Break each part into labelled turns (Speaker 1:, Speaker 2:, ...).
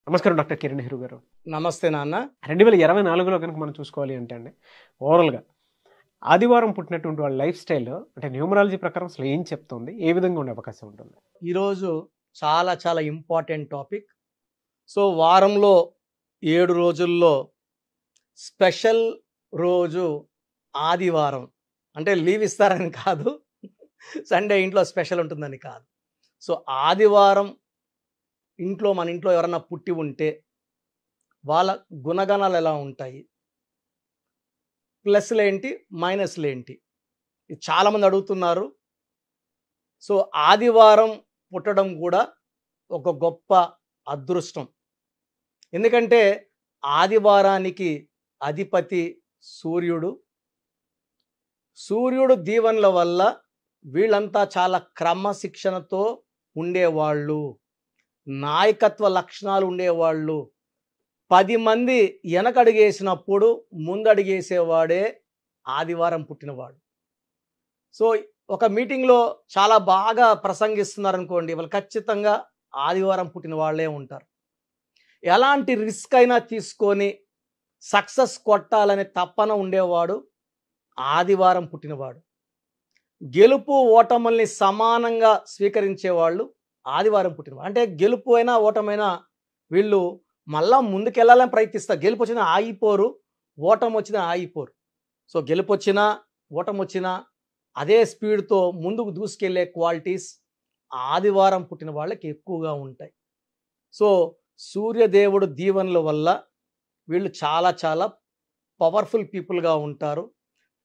Speaker 1: నమస్కారం డాక్టర్ కిరణ్ నెహ్రూ గారు.
Speaker 2: నమస్తే నాన్న.
Speaker 1: 2024లో కనుక మనం చూసుకోవాలి అంటే ఓవరాల్‌గా ఆదివారం పుట్టినటువంటి వాళ్ళ లైఫ్ స్టైల్ అంటే న్యూమరాలజీ ప్రకారం అసలు ఏం చెప్తుంది? ఏ విధంగా ఉండే అవకాశం ఉంటుంది?
Speaker 2: ఈరోజు చాలా ఇంపార్టెంట్ టాపిక్. సో, వారంలో 7 రోజుల్లో స్పెషల్ రోజు ఆదివారం. అంటే లీవ్ ఇస్తారని కాదు. సండే ఇంట్లో స్పెషల్ ఉంటుందని కాదు. సో, ఆదివారం మన ఇంట్లో ఎవరన్నా పుట్టి ఉంటే వాళ్ళ గుణగణాలు ఎలా ఉంటాయి? ప్లస్‌లేంటి? మైనస్‌లేంటి? ఇది చాలామంది అడుగుతున్నారు. సో, ఆదివారం పుట్టడం కూడా ఒక గొప్ప అదృష్టం. ఎందుకంటే ఆదివారానికి అధిపతి సూర్యుడు. సూర్యుడు దీవెనల వల్ల వీళ్ళంతా చాలా క్రమశిక్షణతో ఉండేవాళ్ళు. నాయకత్వ లక్షణాలు ఉండేవాళ్ళు. 10 మంది వెనకడుగేసినప్పుడు ముందడుగేసేవాడే ఆదివారం పుట్టినవాడు. సో, ఒక మీటింగ్‌లో చాలా బాగా ప్రసంగిస్తున్నారనుకోండి, వాళ్ళు ఖచ్చితంగా ఆదివారం పుట్టిన వాళ్ళే ఉంటారు. ఎలాంటి రిస్క్ అయినా తీసుకొని సక్సెస్ కొట్టాలనే తపన ఉండేవాడు ఆదివారం పుట్టినవాడు. గెలుపు ఓటముల్ని సమానంగా స్వీకరించేవాళ్ళు ఆదివారం పుట్టినవాడు. అంటే గెలుపు అయినా ఓటమైనా వీళ్ళు మళ్ళా ముందుకెళ్ళాలని ప్రయత్నిస్తారు. గెలుపు వచ్చినా ఆగిపోరు, ఓటమి వచ్చినా ఆగిపోరు. సో, గెలుపు వచ్చినా ఓటమి వచ్చినా అదే స్పీడ్తో ముందుకు దూసుకెళ్లే క్వాలిటీస్ ఆదివారం పుట్టిన వాళ్ళకి ఎక్కువగా ఉంటాయి. సో, సూర్యదేవుడు దీవెనల వల్ల వీళ్ళు చాలా పవర్ఫుల్ పీపుల్గా ఉంటారు.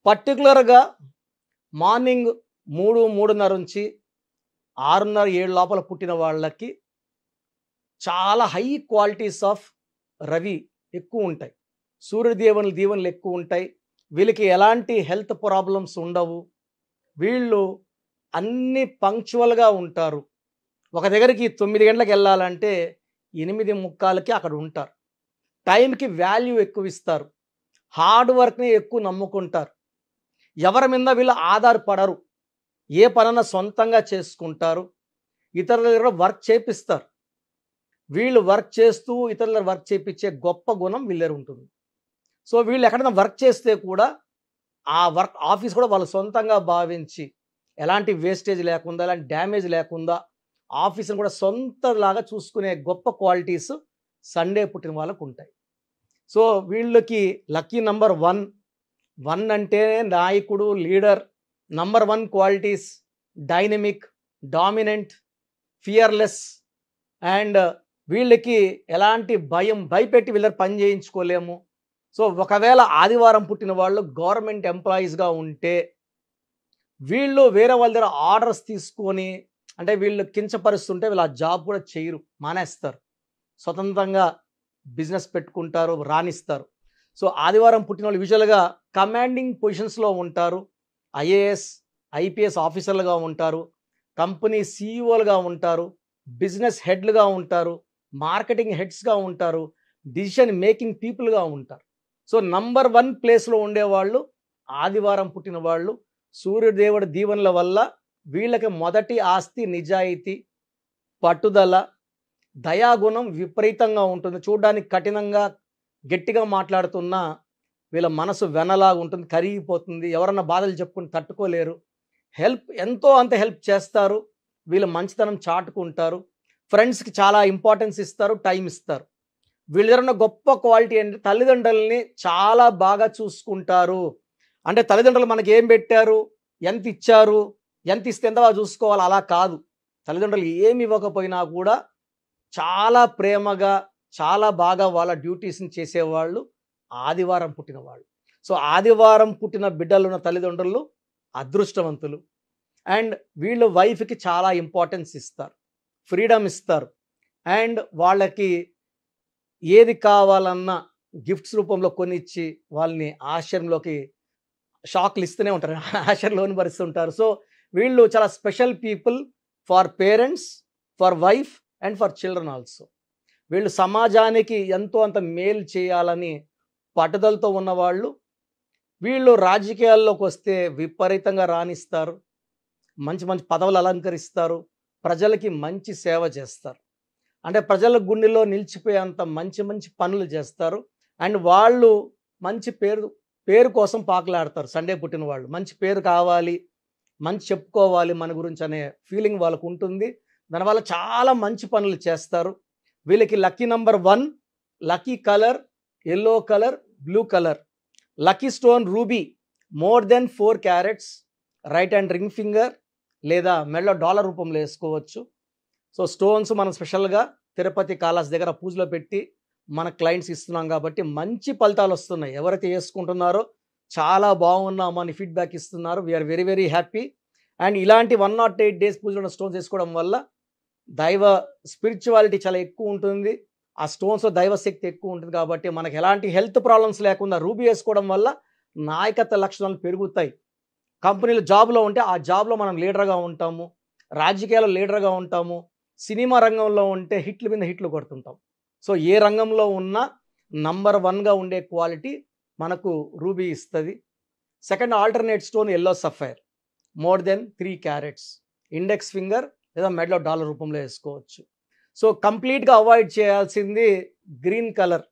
Speaker 2: పర్టికులర్గా మార్నింగ్ 3, 3:30 నుంచి 6:30, 7 లోపల పుట్టిన వాళ్ళకి చాలా హై క్వాలిటీస్ ఆఫ్ రవి ఎక్కువ ఉంటాయి. సూర్యదేవుని దీవెనలు ఎక్కువ ఉంటాయి. వీళ్ళకి ఎలాంటి హెల్త్ ప్రాబ్లమ్స్ ఉండవు. వీళ్ళు అన్ని పంక్చువల్గా ఉంటారు. ఒక దగ్గరికి 9 గంటలకు వెళ్ళాలంటే 8:45కి అక్కడ ఉంటారు. టైంకి వాల్యూ ఎక్కువ ఇస్తారు. హార్డ్ వర్క్ని ఎక్కువ నమ్ముకుంటారు. ఎవరి మీద వీళ్ళు ఆధారపడరు. ఏ పనన్నా సొంతంగా చేసుకుంటారు. ఇతరుల దగ్గర వర్క్ చేపిస్తారు. వీళ్ళు వర్క్ చేస్తూ ఇతరుల వర్క్ చేపించే గొప్ప గుణం వీళ్ళ దగ్గర ఉంటుంది. సో, వీళ్ళు ఎక్కడైనా వర్క్ చేస్తే కూడా ఆ వర్క్ ఆఫీస్ కూడా వాళ్ళు సొంతంగా భావించి ఎలాంటి వేస్టేజ్ లేకుండా, ఎలాంటి డ్యామేజ్ లేకుండా ఆఫీస్ని కూడా సొంతలాగా చూసుకునే గొప్ప క్వాలిటీస్ సండే పుట్టిన వాళ్ళకు ఉంటాయి. సో, వీళ్ళకి లక్కీ నంబర్ 1. 1 అంటే నాయకుడు, leader. Number 1 qualities dynamic, dominant, fearless. And వీళ్ళకి ఎలాంటి భయపెట్టి వీళ్ళ పని చేయించుకోలేము. సో, ఒకవేళ ఆదివారం పుట్టిన వాళ్ళు గవర్నమెంట్ ఎంప్లాయీస్గా ఉంటే వీళ్ళు వేరే వాళ్ళ దగ్గర ఆర్డర్స్ తీసుకొని, అంటే వీళ్ళు కించపరుస్తుంటే వీళ్ళు ఆ జాబ్ కూడా చేయరు, మానేస్తారు. స్వతంత్రంగా బిజినెస్ పెట్టుకుంటారు, రాణిస్తారు. సో, ఆదివారం పుట్టిన వాళ్ళు యూజువల్గా కమాండింగ్ పొజిషన్స్లో ఉంటారు. ఐఏఎస్, ఐపీఎస్ ఆఫీసర్లుగా ఉంటారు. కంపెనీ సీఈఓలుగా ఉంటారు. బిజినెస్ హెడ్లుగా ఉంటారు. మార్కెటింగ్ హెడ్స్గా ఉంటారు. డిసిషన్ మేకింగ్ పీపుల్గా ఉంటారు. సో, నంబర్ 1 ప్లేస్లో ఉండేవాళ్ళు ఆదివారం పుట్టిన వాళ్ళు. సూర్యదేవుడి దీవెనల వల్ల వీళ్ళకి మొదటి ఆస్తి నిజాయితీ, పట్టుదల, దయాగుణం విపరీతంగా ఉంటుంది. చూడడానికి కఠినంగా గట్టిగా మాట్లాడుతున్నా వీళ్ళ మనసు వెనలాగా ఉంటుంది, కరిగిపోతుంది. ఎవరన్నా బాధలు చెప్పుకుని తట్టుకోలేరు. ఎంతో అంత హెల్ప్ చేస్తారు. వీళ్ళు మంచితనం చాటుకుంటారు. ఫ్రెండ్స్కి చాలా ఇంపార్టెన్స్ ఇస్తారు, టైం ఇస్తారు. వీళ్ళ దగ్గర ఉన్న గొప్ప క్వాలిటీ ఏంటంటే తల్లిదండ్రులని చాలా బాగా చూసుకుంటారు. అంటే తల్లిదండ్రులు మనకి ఏం పెట్టారు, ఎంత ఇచ్చారు, ఎంత ఇస్తే ఎంత బాగా చూసుకోవాలి అలా కాదు. తల్లిదండ్రులు ఏమి ఇవ్వకపోయినా కూడా చాలా ప్రేమగా, చాలా బాగా వాళ్ళ డ్యూటీస్ని చేసేవాళ్ళు ఆదివారం పుట్టిన వాళ్ళు. సో, ఆదివారం పుట్టిన బిడ్డలున్న తల్లిదండ్రులు అదృష్టవంతులు. అండ్ వీళ్ళు వైఫ్కి చాలా ఇంపార్టెన్స్ ఇస్తారు, ఫ్రీడమ్ ఇస్తారు. అండ్ వాళ్ళకి ఏది కావాలన్నా గిఫ్ట్స్ రూపంలో కొనిచ్చి వాళ్ళని ఆశ్చర్యంలోకి షాక్లు ఇస్తూనే ఉంటారు, ఆశ్చర్యంలోని భరిస్తుంటారు. సో, వీళ్ళు చాలా special people for parents, for wife and for children also. వీళ్ళు సమాజానికి ఎంతో అంత మేలు చేయాలని పట్టుదలతో ఉన్నవాళ్ళు. వీళ్ళు రాజకీయాల్లోకి వస్తే విపరీతంగా రాణిస్తారు. మంచి మంచి పదవులు అలంకరిస్తారు. ప్రజలకి మంచి సేవ చేస్తారు. అంటే ప్రజల గుండెలో నిలిచిపోయేంత మంచి మంచి పనులు చేస్తారు. అండ్ వాళ్ళు మంచి పేరు కోసం పాకులాడతారు. సండే పుట్టిన వాళ్ళు మంచి పేరు కావాలి, మంచి చెప్పుకోవాలి మన గురించి అనే ఫీలింగ్ వాళ్ళకు ఉంటుంది. దానివల్ల చాలా మంచి పనులు చేస్తారు. వీళ్ళకి lucky number 1, lucky colour yellow colour, blue colour, lucky stone ruby more than 4 carats, right hand ring finger లేదా మెడలో డాలర్ రూపంలో వేసుకోవచ్చు. సో స్టోన్స్ మనం స్పెషల్గా తిరుపతి కాళహస్తి దగ్గర పూజలో పెట్టి మన క్లయింట్స్ ఇస్తున్నాం కాబట్టి మంచి ఫలితాలు వస్తున్నాయి. ఎవరైతే వేసుకుంటున్నారో చాలా బాగున్నామని ఫీడ్బ్యాక్ ఇస్తున్నారు. We are very very happy. And ఇలాంటి 108 డేస్ పూజలో స్టోన్స్ వేసుకోవడం వల్ల దైవ స్పిరిచువాలిటీ చాలా ఎక్కువ ఉంటుంది. ఆ స్టోన్స్లో దైవశక్తి ఎక్కువ ఉంటుంది కాబట్టి మనకి ఎలాంటి హెల్త్ ప్రాబ్లమ్స్ లేకుండా రూబీ వేసుకోవడం వల్ల నాయకత్వ లక్షణాలు పెరుగుతాయి. కంపెనీలో జాబ్లో ఉంటే ఆ జాబ్లో మనం లీడర్గా ఉంటాము, రాజకీయాల్లో లీడర్గా ఉంటాము, సినిమా రంగంలో ఉంటే హిట్ల మీద హిట్లు కొడుతుంటాం. సో ఏ రంగంలో ఉన్నా నంబర్ 1గా ఉండే క్వాలిటీ మనకు రూబీ ఇస్తుంది. Second alternate stone yellow sapphire more than 3 carats, index finger లేదా మెడలో డాలర్ రూపంలో వేసుకోవచ్చు. సో కంప్లీట్గా అవాయిడ్ చేయాల్సింది గ్రీన్ కలర్.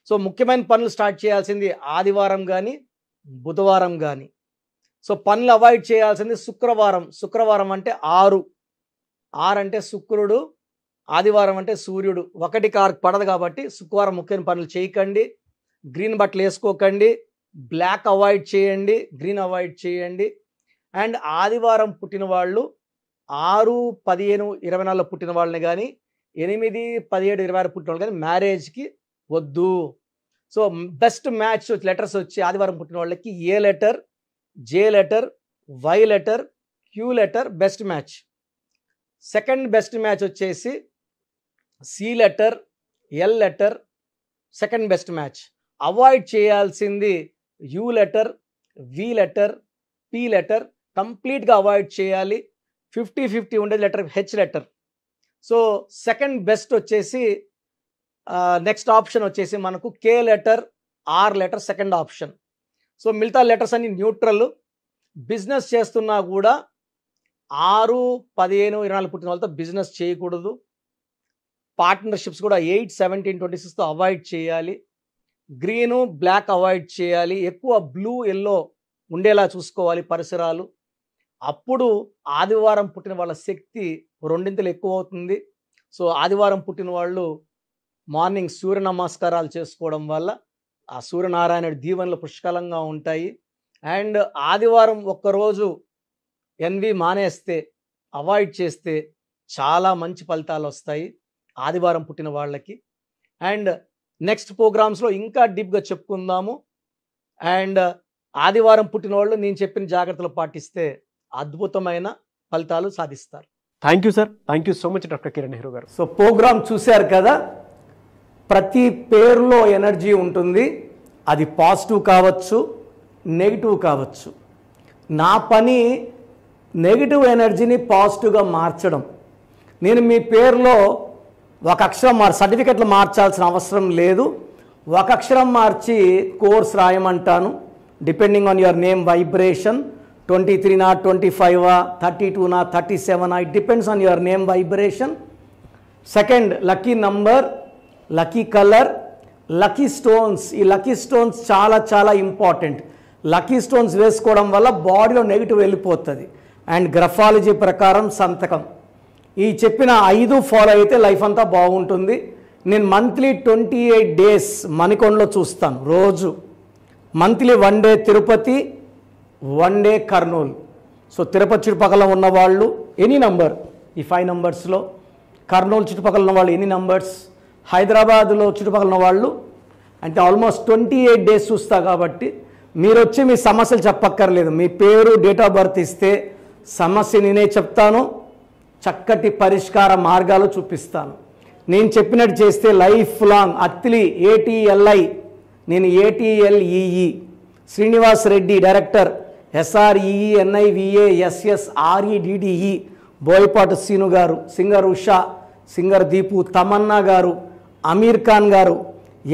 Speaker 2: సో ముఖ్యమైన పనులు స్టార్ట్ చేయాల్సింది ఆదివారం కానీ బుధవారం కానీ. సో పనులు అవాయిడ్ చేయాల్సింది శుక్రవారం అంటే 6 అంటే శుక్రుడు, ఆదివారం అంటే సూర్యుడు, 1 కారు పడదు కాబట్టి శుక్రవారం ముఖ్యమైన పనులు చేయకండి. గ్రీన్ బట్టలు వేసుకోకండి, బ్లాక్ అవాయిడ్ చేయండి, గ్రీన్ అవాయిడ్ చేయండి. అండ్ ఆదివారం పుట్టిన వాళ్ళు 6, 15, 24 పుట్టిన వాళ్ళని కానీ 8, 17, 26 పుట్టిన వాళ్ళు కానీ మ్యారేజ్కి వద్దు. సో బెస్ట్ మ్యాచ్ లెటర్స్ వచ్చి ఆదివారం పుట్టిన వాళ్ళకి A letter, J letter, Y letter, Q letter best match. Second best match వచ్చేసి C letter, L letter second best match. Avoid చేయాల్సింది U letter, V letter, P letter కంప్లీట్గా avoid చేయాలి. 50-50 ఉండేది letter H letter. So second best వచ్చేసి next option వచ్చేసి మనకు K letter, R letter second option. So మిగతా letters అన్ని neutral. Business చేస్తున్నా కూడా 6, 15, 24 పుట్టిన వాళ్ళతో బిజినెస్ చేయకూడదు. పార్ట్నర్షిప్స్ కూడా 8, 17, 26తో అవాయిడ్ చేయాలి. గ్రీను, బ్లాక్ అవాయిడ్ చేయాలి. ఎక్కువ బ్లూ, ఎల్లో ఉండేలా చూసుకోవాలి పరిసరాలు. అప్పుడు ఆదివారం పుట్టిన వాళ్ళ శక్తి 2 ఎక్కువ అవుతుంది. సో ఆదివారం పుట్టిన వాళ్ళు మార్నింగ్ సూర్య నమస్కారాలు చేసుకోవడం వల్ల ఆ సూర్యనారాయణుడి దీవెనలు పుష్కలంగా ఉంటాయి. అండ్ ఆదివారం ఒక్కరోజు ఎన్వి మానేస్తే, అవాయిడ్ చేస్తే చాలా మంచి ఫలితాలు వస్తాయి ఆదివారం పుట్టిన వాళ్ళకి. అండ్ నెక్స్ట్ ప్రోగ్రామ్స్లో ఇంకా డీప్గా చెప్పుకుందాము. అండ్ ఆదివారం పుట్టిన వాళ్ళు నేను చెప్పిన జాగ్రత్తలు పాటిస్తే అద్భుతమైన ఫలితాలు సాధిస్తారు.
Speaker 1: Thank you sir, thank you so much doctor Kiran Nehru garu.
Speaker 2: So programme చూశారు కదా, ప్రతి పేరులో ఎనర్జీ ఉంటుంది. అది పాజిటివ్ కావచ్చు, నెగిటివ్ కావచ్చు. నా పని నెగిటివ్ ఎనర్జీని పాజిటివ్గా మార్చడం. నేను మీ పేరులో ఒక అక్షరం సర్టిఫికెట్లు మార్చాల్సిన అవసరం లేదు. ఒక అక్షరం మార్చి కోర్స్ రాయమంటాను. Depending on your name vibration 23 25 32 37 it depends on your name vibration. Second lucky number, lucky colour, lucky stones. ఈ లక్కీ స్టోన్స్ చాలా చాలా ఇంపార్టెంట్. లక్కీ స్టోన్స్ వేసుకోవడం వల్ల బాడీలో నెగిటివ్ వెళ్ళిపోతుంది. అండ్ గ్రఫాలజీ ప్రకారం సంతకం. ఈ చెప్పిన 5 ఫాలో అయితే లైఫ్ అంతా బాగుంటుంది. నేను మంత్లీ 28 డేస్ మణికొండలో చూస్తాను రోజు. Monthly 1 day Tirupati, 1 day Kurnool. So Tirupati చుట్టుపక్కల ఉన్నవాళ్ళు ఎనీ నంబర్, ఈ 5 నంబర్స్లో, కర్నూలు చుట్టుపక్కల ఉన్న వాళ్ళు ఎనీ నంబర్స్, హైదరాబాద్లో చుట్టుపక్కల ఉన్న వాళ్ళు అంటే ఆల్మోస్ట్ 28 డేస్ చూస్తా. కాబట్టి మీరు వచ్చి మీ సమస్యలు చెప్పక్కర్లేదు. మీ పేరు, డేట్ ఆఫ్ బర్త్ ఇస్తే సమస్య నేనే చెప్తాను, చక్కటి పరిష్కార మార్గాలు చూపిస్తాను. నేను చెప్పినట్టు చేస్తే లైఫ్ లాంగ్. అత్తిలి ATLI, నేను ATLEE, Srinivas Reddy director, SREENIVASSREDDE, Boyapati Seenu గారు, సింగర్ ఉషా, సింగర్ దీపు, తమన్నా గారు, అమీర్ ఖాన్ గారు,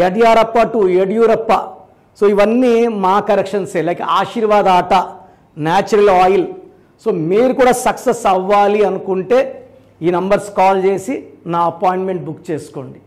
Speaker 2: యడ్యారప్ప టు యడ్యూరప్ప. సో ఇవన్నీ మా కరెక్షన్సే. లైక్ ఆశీర్వాద్ ఆట, న్యాచురల్ ఆయిల్. సో మీరు కూడా సక్సెస్ అవ్వాలి అనుకుంటే ఈ నంబర్స్ కాల్ చేసి నా అపాయింట్మెంట్ బుక్ చేసుకోండి.